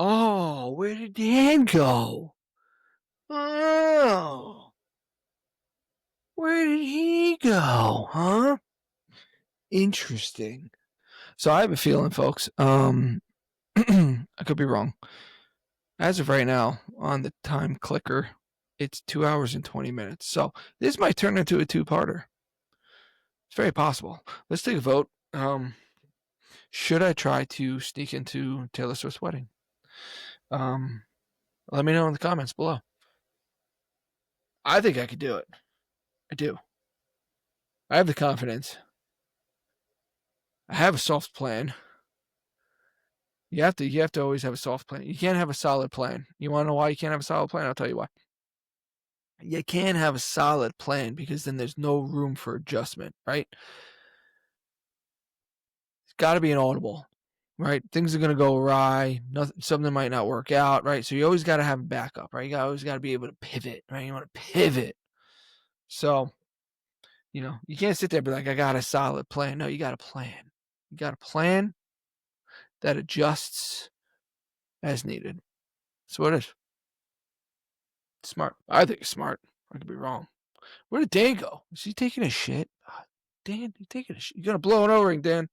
Oh, where did Dan go? Oh, where did he go? Huh? Interesting. So I have a feeling, folks. I could be wrong. As of right now, on the time clicker, it's 2 hours and 20 minutes. So this might turn into a two-parter. It's very possible. Let's take a vote. Should I try to sneak into Taylor Swift's wedding? Let me know in the comments below. I think I could do it. I do. I have the confidence. I have a soft plan. You have to always have a soft plan. You can't have a solid plan. You want to know why you can't have a solid plan? I'll tell you why. You can't have a solid plan because then there's no room for adjustment, right? It's got to be an audible, right? Things are going to go awry. Something might not work out, right? So you always got to have a backup, right? You always got to be able to pivot, right? You want to pivot. So, you can't sit there and be like, I got a solid plan. No, you got a plan. You got a plan that adjusts as needed. That's what it is. Smart. I think it's smart. I could be wrong. Where did Dan go? Is he taking a shit? Dan, you taking a shit? You got to blow an O-ring, Dan.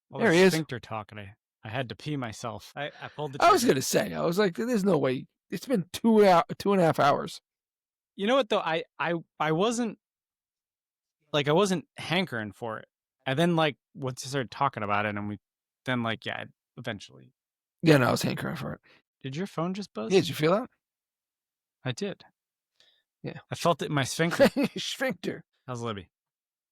Well, there he is. Sphincter talking. I had to pee myself. I pulled the trigger. I was trigger. gonna say. I was like, there's no way. It's been 2.5 hours. You know what though? I wasn't hankering for it. And then once you started talking about it, and we then eventually. Yeah, no, I was hankering for it. Did your phone just buzz? Yeah, did you feel that? I did. Yeah. I felt it in my sphincter. Sphincter. How's Libby?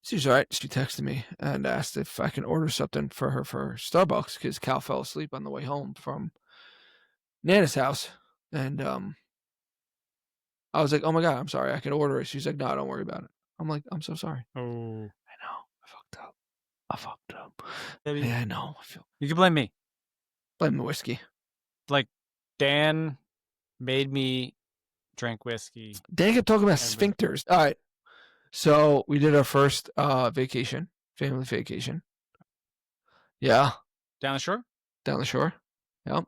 She's all right. She texted me and asked if I can order something for her for Starbucks because Cal fell asleep on the way home from Nana's house. And I was like, oh my God, I'm sorry. I can order it. She's like, no, don't worry about it. I'm like, I'm so sorry. Oh. I know. I fucked up. Libby, yeah, I know. You can blame me. Blame the whiskey. Dan made me drink whiskey. Dan kept talking about sphincters. All right. So we did our first vacation, family vacation. Yeah. Down the shore? Down the shore. Yep.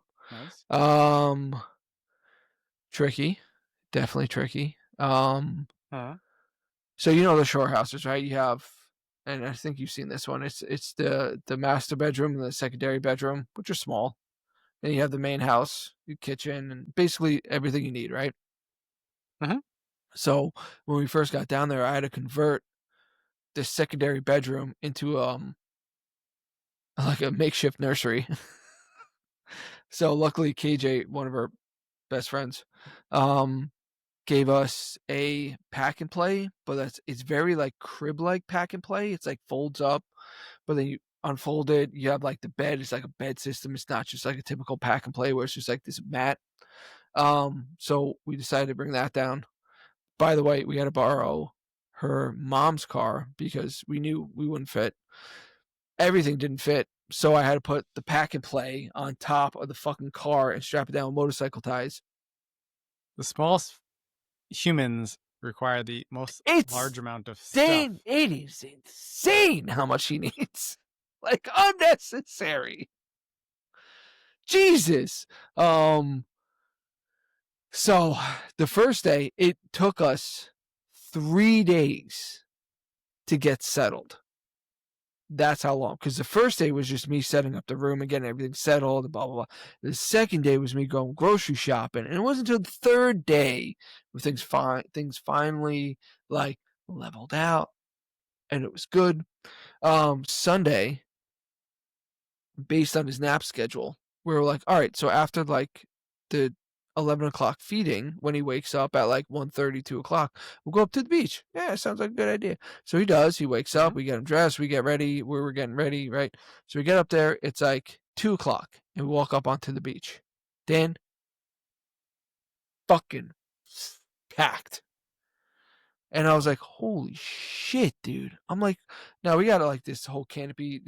Nice. Tricky. Definitely tricky. Huh? So the shore houses, right? You have, and I think you've seen this one. It's the master bedroom and the secondary bedroom, which are small. Then you have the main house, your kitchen, and basically everything you need, right? Mm-hmm. So when we first got down there, I had to convert the secondary bedroom into like a makeshift nursery. So luckily KJ, one of our best friends, gave us a pack and play, but it's very like crib like pack and play. It's like folds up, but then you unfold it. You have like the bed. It's like a bed system. It's not just like a typical pack and play where it's just like this mat. So we decided to bring that down. By the way, we had to borrow her mom's car because we knew we wouldn't fit. Everything didn't fit. So I had to put the pack and play on top of the fucking car and strap it down with motorcycle ties. The smallest humans require the most large amount of stuff. It is insane how much she needs. Like unnecessary. Jesus. So the first day, it took us 3 days to get settled. That's how long. Because the first day was just me setting up the room and getting everything settled, blah, blah, blah. The second day was me going grocery shopping. And it wasn't until the third day where things finally like leveled out. And it was good. Sunday, based on his nap schedule, we were like, all right, so after like the 11 o'clock feeding, when he wakes up at like 1:30, 2 o'clock, we'll go up to the beach. Yeah, sounds like a good idea. So he does. He wakes up. We get him dressed. We get ready. We're getting ready, right? So we get up there. It's like 2 o'clock, and we walk up onto the beach. Dan, fucking packed. And I was like, holy shit, dude. I'm like, now we got like this whole canopy,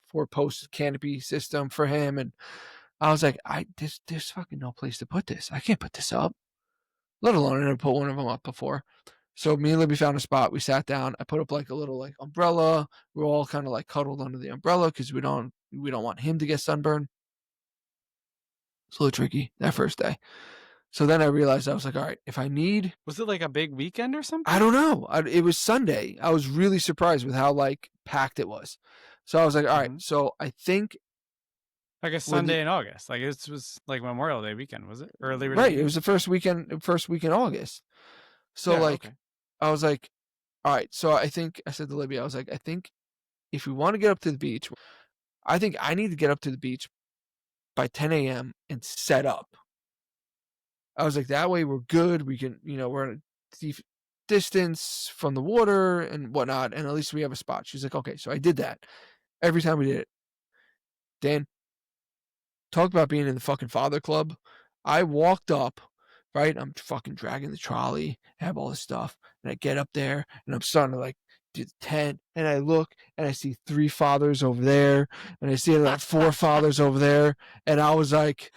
four-post canopy system for him. And I was like, there's fucking no place to put this. I can't put this up, let alone I never put one of them up before. So me and Libby found a spot. We sat down. I put up like a little like umbrella. We're all kind of like cuddled under the umbrella because we don't want him to get sunburned. It's a little tricky that first day. So then I realized, I was like, all right, if I need, Was it like a big weekend or something? I don't know. It was Sunday. I was really surprised with how like packed it was. So I was like, all right. So I think Like a Sunday in August. Like it was like Memorial Day weekend, was it? Or Labor Day right. weekend? It was the first weekend in August. So Yeah, like, okay. I was like, all right. So I think I said to Libby, I was like, I think if we want to get up to the beach, I think I need to get up to the beach by 10 a.m. and set up. I was like, that way we're good. We can, we're at a deep distance from the water and whatnot, and at least we have a spot. She's like, okay. So I did that. Every time we did it. Dan, talk about being in the fucking father club. I walked up, right? I'm fucking dragging the trolley, have all this stuff, and I get up there and I'm starting to like do the tent, and I look and I see 3 fathers over there, and I see like 4 fathers over there, and I was like,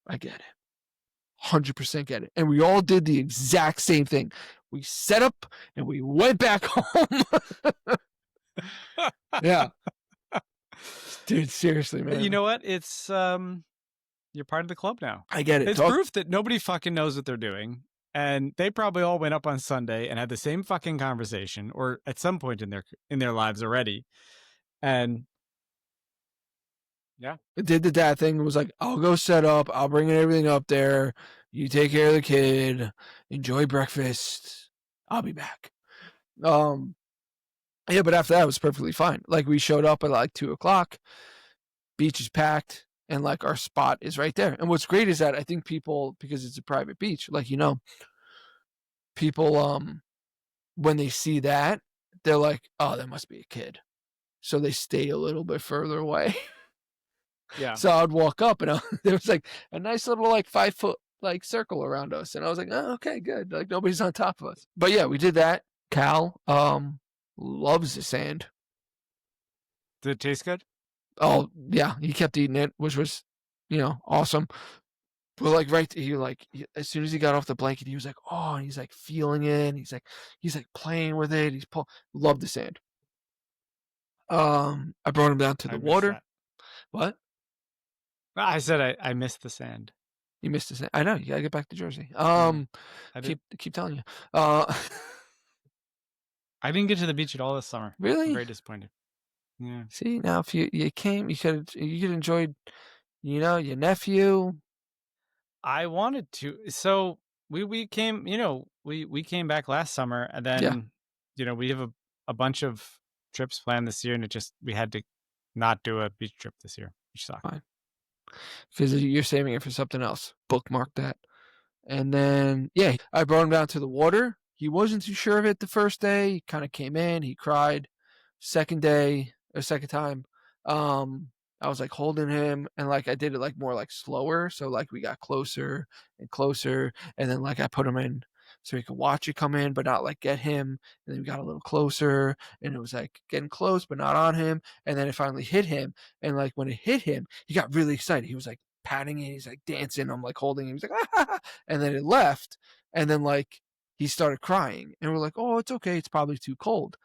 I get it. 100% get it. And we all did the exact same thing. We set up and we went back home. Yeah. Dude, seriously, man. You know what? It's you're part of the club now. I get it. It's proof that nobody fucking knows what they're doing. And they probably all went up on Sunday and had the same fucking conversation, or at some point in their lives already. And yeah, it did the dad thing. It was like, I'll go set up. I'll bring everything up there. You take care of the kid. Enjoy breakfast. I'll be back. Yeah, but after that, it was perfectly fine. Like, we showed up at like 2:00. Beach is packed, and like our spot is right there. And what's great is that I think people, because it's a private beach, like, people, when they see that, they're like, oh, that must be a kid. So they stay a little bit further away. yeah. So I'd walk up, and there was like a nice little like 5-foot like circle around us, and I was like, oh, okay, good. Like, nobody's on top of us. But yeah, we did that. Cal loves the sand. Did it taste good? Oh yeah, he kept eating it, which was, awesome. But like as soon as he got off the blanket, he was like, oh, and he's like feeling it. And he's like playing with it. Loved the sand. I brought him down to the water. That. What? I said I missed the sand. You missed the sand. I know. You gotta get back to Jersey. I keep telling you. I didn't get to the beach at all this summer. Really? I'm very disappointed. Yeah. See, now if you came, you could enjoyed, your nephew. I wanted to. So we came, we came back last summer, and then we have a bunch of trips planned this year, and we had to not do a beach trip this year, which sucked. Fine. Because you're saving it for something else. Bookmark that. And then I brought him down to the water. He wasn't too sure of it the first day. He kind of came in, he cried. Second time, I was like holding him, and like I did it like more like slower, so like we got closer and closer, and then like I put him in so he could watch it come in but not like get him, and then we got a little closer, and it was like getting close but not on him, and then it finally hit him, and like when it hit him, he got really excited. He was like patting it, he's like dancing, I'm like holding him, he's like ah! And then it left, and then like he started crying, and we're like, oh, it's okay, it's probably too cold.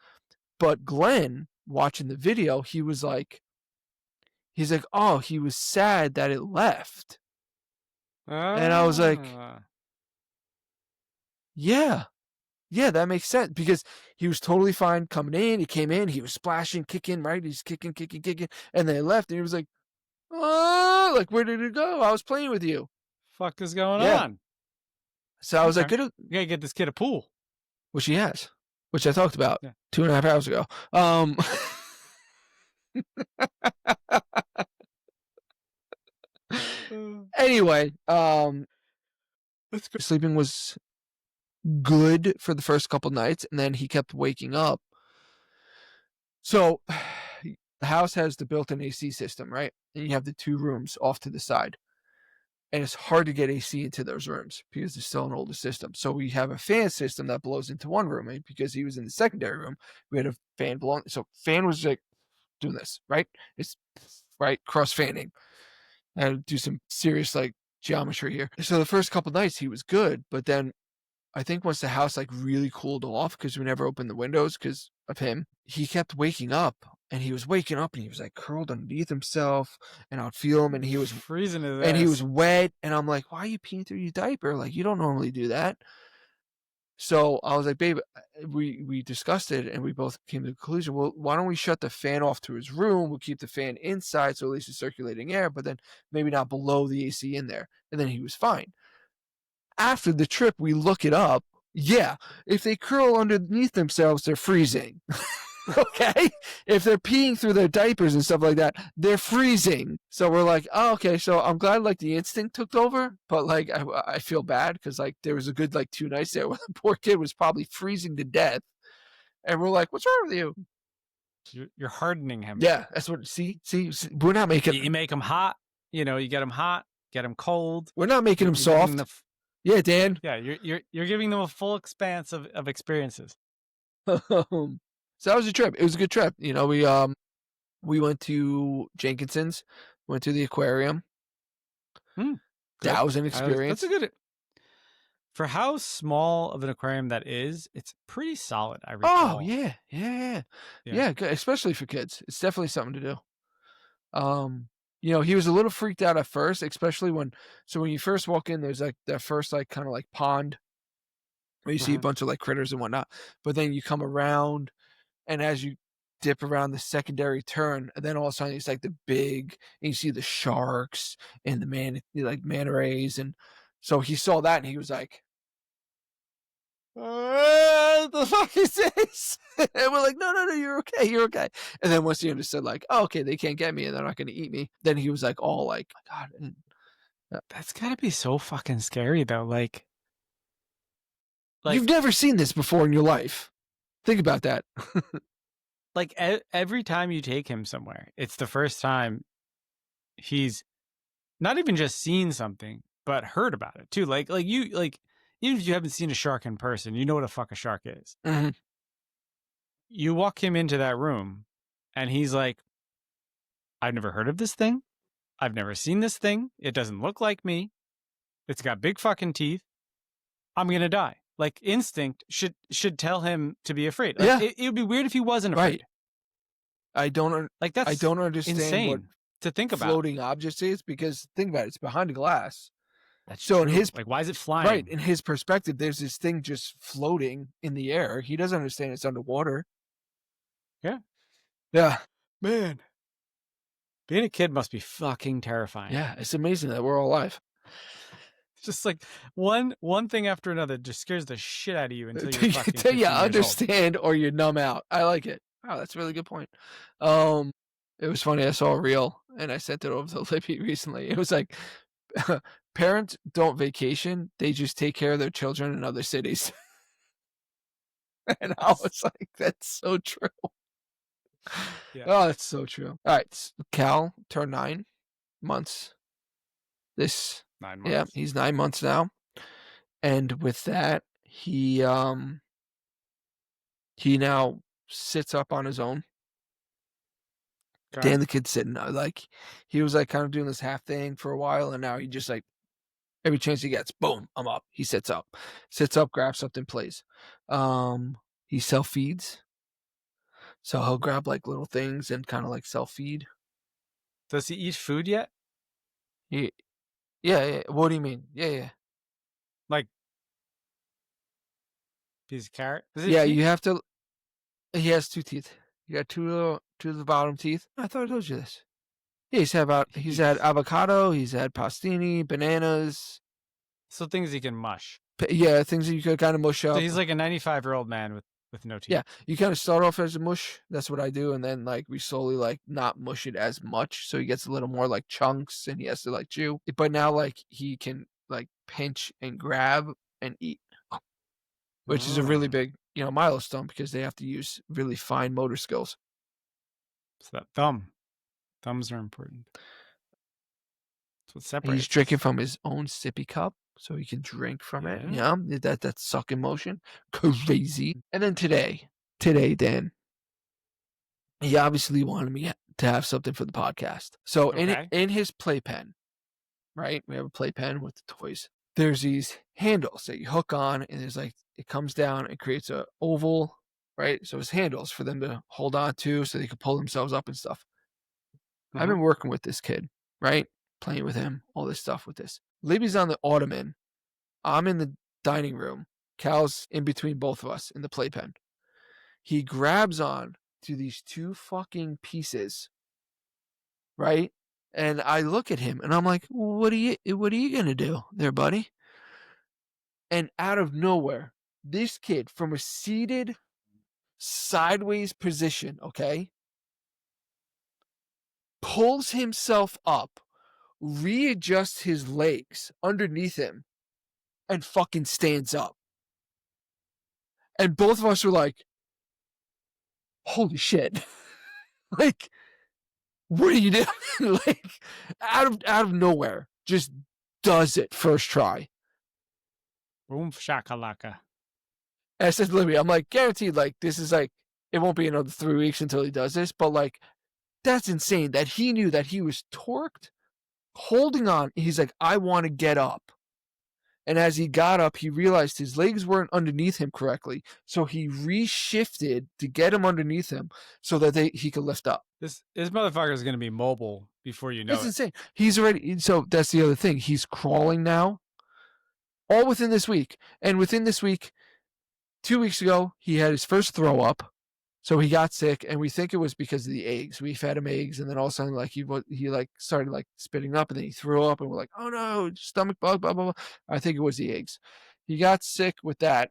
But Glenn, watching the video, he's like, oh, he was sad that it left. And I was like, yeah, that makes sense, because he was totally fine coming in. He came in, he was splashing, kicking, right? He's kicking, and then it left, and he was like, oh, like, where did it go? I was playing with you. Fuck is going on? So I was like, you gotta get this kid a pool. Which he has, which I talked about 2.5 hours ago. Anyway, sleeping was good for the first couple nights, and then he kept waking up. So the house has the built-in AC system, right? And you have the 2 rooms off to the side. And it's hard to get AC into those rooms because it's still an older system. So we have a fan system that blows into one room. And because he was in the secondary room, we had a fan blowing. So fan was like doing this, right? It's right, cross fanning. I had to do some serious like geometry here. So the first couple nights he was good, but then I think once the house like really cooled off, because we never opened the windows because of him, he kept waking up, and he was waking up and he was like curled underneath himself, and I'd feel him, and Freezing his he was ass. wet, and I'm like, why are you peeing through your diaper? Like, you don't normally do that. So I was like, babe, we discussed it, and we both came to the conclusion, well, why don't we shut the fan off to his room? We'll keep the fan inside, so at least it's circulating air, but then maybe not below the AC in there. And then he was fine. After the trip, we look it up. Yeah, if they curl underneath themselves, they're freezing. Okay? If they're peeing through their diapers and stuff like that, they're freezing. So we're like, oh, okay. So I'm glad like the instinct took over, but like I feel bad because like there was a good like 2 nights there where the poor kid was probably freezing to death. And we're like, what's wrong with you? You're hardening him. Yeah, that's what. See, we're not making. You make him hot. You know, you get him hot, get him cold. We're not making him soft. Yeah, Dan. Yeah, you're giving them a full expanse of experiences. So that was a trip. It was a good trip. You know, we went to Jenkinson's, went to the aquarium. That was an experience. That's a good. For how small of an aquarium that is, it's pretty solid. I recall. Oh yeah. Good, especially for kids. It's definitely something to do. You know, he was a little freaked out at first, especially when you first walk in, there's like that first like kind of like pond where you see a bunch of like critters and whatnot. But then you come around, and as you dip around the secondary turn, and then all of a sudden it's like the big, and you see the sharks and the manta rays, and so he saw that and he was like, what the fuck is this? And we're like, no, you're okay. And then once he understood, like, oh, okay, they can't get me and they're not going to eat me, then he was like, all like, oh, God. And, that's gotta be so fucking scary, though. Like you've never seen this before in your life. Think about that. Like every time you take him somewhere, it's the first time he's not even just seen something, but heard about it too. Like even if you haven't seen a shark in person, you know what a fuck a shark is. Mm-hmm. You walk him into that room, and he's like, I've never heard of this thing. I've never seen this thing. It doesn't look like me. It's got big fucking teeth. I'm gonna die. Like instinct should tell him to be afraid. Like, yeah, it would be weird if he wasn't afraid. Right. I don't understand insane what to think about floating objects is, because think about it, it's behind a glass. That's so true. In his like, why is it flying? Right, in his perspective, there's this thing just floating in the air. He doesn't understand it's underwater. Yeah, man. Being a kid must be fucking terrifying. Yeah, it's amazing that we're all alive. It's just like one thing after another just scares the shit out of you until you're fucking 15 you years understand old. Or you numb out. I like it. Wow, that's a really good point. It was funny. I saw a reel and I sent it over to Libby recently. It was like, parents don't vacation; they just take care of their children in other cities. And I was like, that's so true. Yeah. Oh, that's so true. All right, Cal turned 9 months. 9 months. Yeah, he's 9 months now, and with that, he now sits up on his own. Okay. Dan, the kid's sitting like, he was like kind of doing this half thing for a while, and now he just like every chance he gets, boom, I'm up. He sits up, grabs something, plays. He self feeds. So he'll grab like little things and kind of like self-feed. Does he eat food yet? Yeah. What do you mean? Yeah. Like piece of carrot? Yeah, you have to. He has 2 teeth. You got two of the bottom teeth. I thought I told you this. Yeah, he's had avocado. He's had pastini, bananas. So things he can mush. Yeah, things that you could kind of mush up. So he's like a 95-year-old man with no teeth. Yeah, you kind of start off as a mush. That's what I do, and then like we slowly like not mush it as much, so he gets a little more like chunks, and he has to like chew. But now like he can like pinch and grab and eat, which is a really big milestone, because they have to use really fine motor skills. So that thumbs are important. That's what separates. He's drinking from his own sippy cup, so he can drink from it. Yeah, that sucking motion, crazy. And then today, Dan, he obviously wanted me to have something for the podcast. So in his playpen, right? We have a playpen with the toys. there's these handles that you hook on, and there's like, it comes down and creates a oval, right? So it's handles for them to hold on to so they can pull themselves up and stuff. I've Mm-hmm. been working with this kid, right? Playing with him, all this stuff with this. Libby's on the ottoman. I'm in the dining room. Cal's in between both of us in the playpen. He grabs on to these two fucking pieces, right? And I look at him and I'm like, what are you gonna do there, buddy? And out of nowhere, this kid from a seated sideways position, okay, pulls himself up, readjusts his legs underneath him, and fucking stands up. And both of us were like, holy shit. Like, what are you doing? Like, out of nowhere, just does it first try. Boom shakalaka. And I said to Libby, I'm like, guaranteed, like, this is like, it won't be another 3 weeks until he does this, but like, that's insane that he knew that he was torqued, holding on. He's like, I want to get up. And as he got up, he realized his legs weren't underneath him correctly. So he reshifted to get him underneath him so that he could lift up. This motherfucker is going to be mobile before you know It's it. insane. He's already, so that's the other thing. He's crawling now, all within this week. And within this week, 2 weeks ago, he had his first throw up. So he got sick, and we think it was because of the eggs. We fed him eggs, and then all of a sudden, like he like started like spitting up, and then he threw up, and we're like, oh no, stomach bug, blah blah blah. I think it was the eggs. He got sick with that.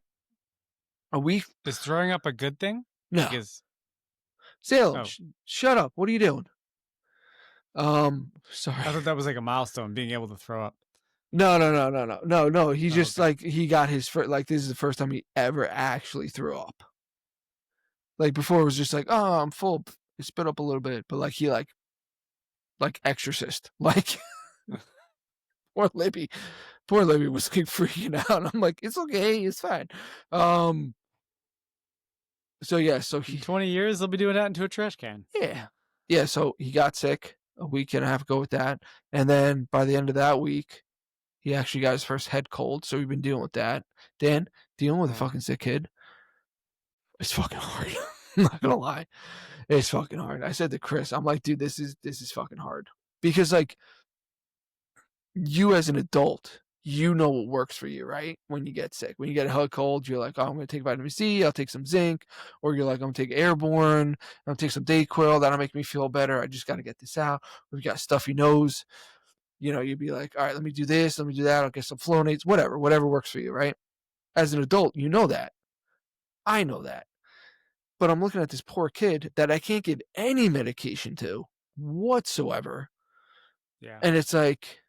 A week. Is throwing up a good thing? No. Because Salem, shut up. What are you doing? Sorry. I thought that was like a milestone, being able to throw up. No. He just okay. like, he got his first, like, this is the first time he ever actually threw up. Like before it was just like, oh, I'm full. He spit up a little bit, but like he like exorcist. Like poor Libby was like freaking out. I'm like, it's okay, it's fine. So yeah, so In 20 years, they'll be doing that into a trash can. Yeah. So he got sick a week and a half ago with that, and then by the end of that week, he actually got his first head cold. So we've been dealing with that. Dan, dealing with a fucking sick kid, it's fucking hard. I'm not gonna lie, it's fucking hard. I said to Chris, I'm like, dude, this is fucking hard because like, you as an adult, you know what works for you, right? When you get sick, when you get a head cold, you're like, oh, I'm going to take vitamin C, I'll take some zinc, or you're like, I'm going to take Airborne, I'm going to take some Dayquil, that'll make me feel better. I just got to get this out. Or you got a stuffy nose, you know, you'd be like, all right, let me do this, let me do that, I'll get some Flonase, whatever works for you, right? As an adult, you know that. I know that. But I'm looking at this poor kid that I can't give any medication to whatsoever. Yeah. And it's like,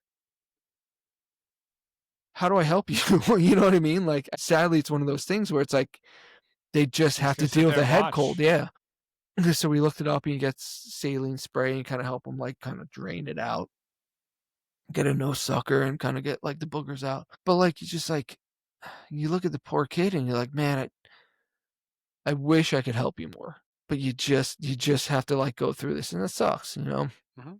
how do I help you? You know what I mean? Like, sadly, it's one of those things where it's like, they just have to deal with a head cold. Yeah. So we looked it up, and he gets saline spray and kind of help him like kind of drain it out, get a nose sucker and kind of get like the boogers out. But like, you just like, you look at the poor kid and you're like, man, I wish I could help you more, but you just have to like go through this, and it sucks, you know? Mm-hmm.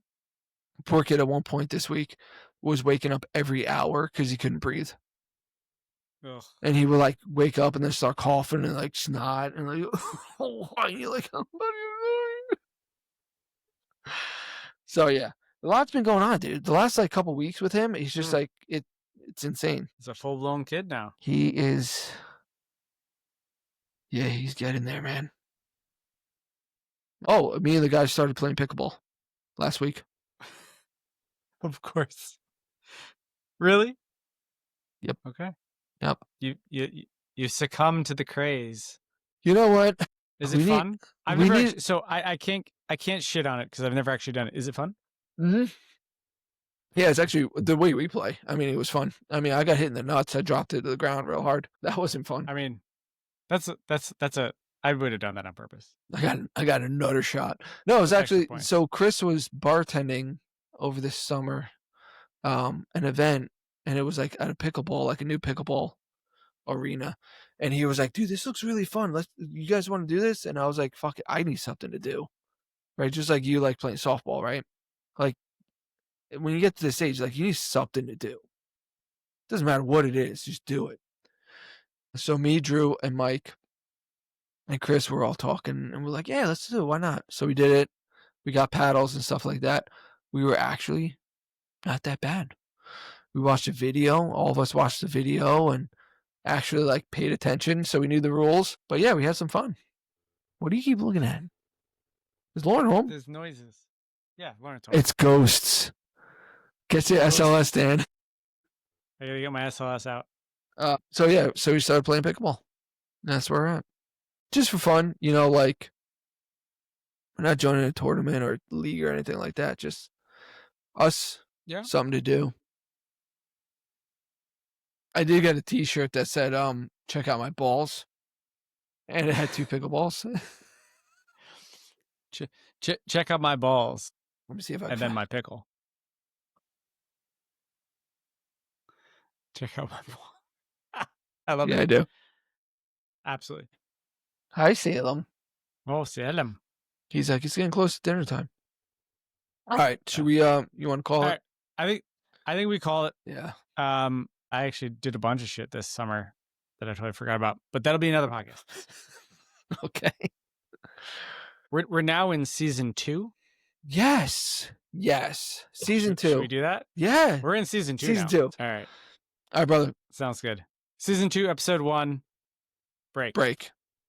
Poor kid at one point this week was waking up every hour because he couldn't breathe. Ugh. And he would like wake up and then start coughing and like snot and like, why? You're like, what are you doing? So yeah, a lot's been going on, dude. The last like couple weeks with him, he's just like, it's insane. He's a full blown kid now. He is. Yeah, he's getting there, man. Oh, me and the guys started playing pickleball last week. Of course. Really? Yep. Okay. Yep. You succumb to the craze. You know what? Is it fun? So I can't shit on it because I've never actually done it. Is it fun? Mm-hmm. Yeah, it's actually the way we play. I mean, it was fun. I mean, I got hit in the nuts. I dropped it to the ground real hard. That wasn't fun. I mean, I would have done that on purpose. I got a nutter shot. No, it was actually, so Chris was bartending over this summer, an event, and it was like at a pickleball, like a new pickleball arena. And he was like, dude, this looks really fun. You guys want to do this? And I was like, fuck it, I need something to do. Right? Just like you like playing softball, right? Like, when you get to this age, like, you need something to do. Doesn't matter what it is, just do it. So me, Drew, and Mike and Chris were all talking, and we're like, yeah, let's do it. Why not? So we did it. We got paddles and stuff like that. We were actually not that bad. We watched a video. All of us watched the video and actually like paid attention, so we knew the rules. But yeah, we had some fun. What do you keep looking at? Is Lauren home? There's noises. Yeah, Lauren's home. It's ghosts. Get your SLS, Dan. I gotta get my SLS out. So we started playing pickleball. That's where we're at. Just for fun, like we're not joining a tournament or league or anything like that. Just us, something to do. I did get a T-shirt that said, "Check out my balls," and it had 2 pickleballs. Check out my balls. Let me see if I. And then my pickle. Check out my ball. I love it. Yeah, I do. Absolutely. Hi, Salem. Oh, Salem. He's like, it's getting close to dinner time. All right, should we? You want to call it? Right. I think we call it. Yeah. I actually did a bunch of shit this summer that I totally forgot about, but that'll be another podcast. Okay. We're now in season 2. Yes. Season 2. Should we do that? Yeah. We're in season 2 Season now. 2. All right, brother. Sounds good. Season 2, episode 1. Break.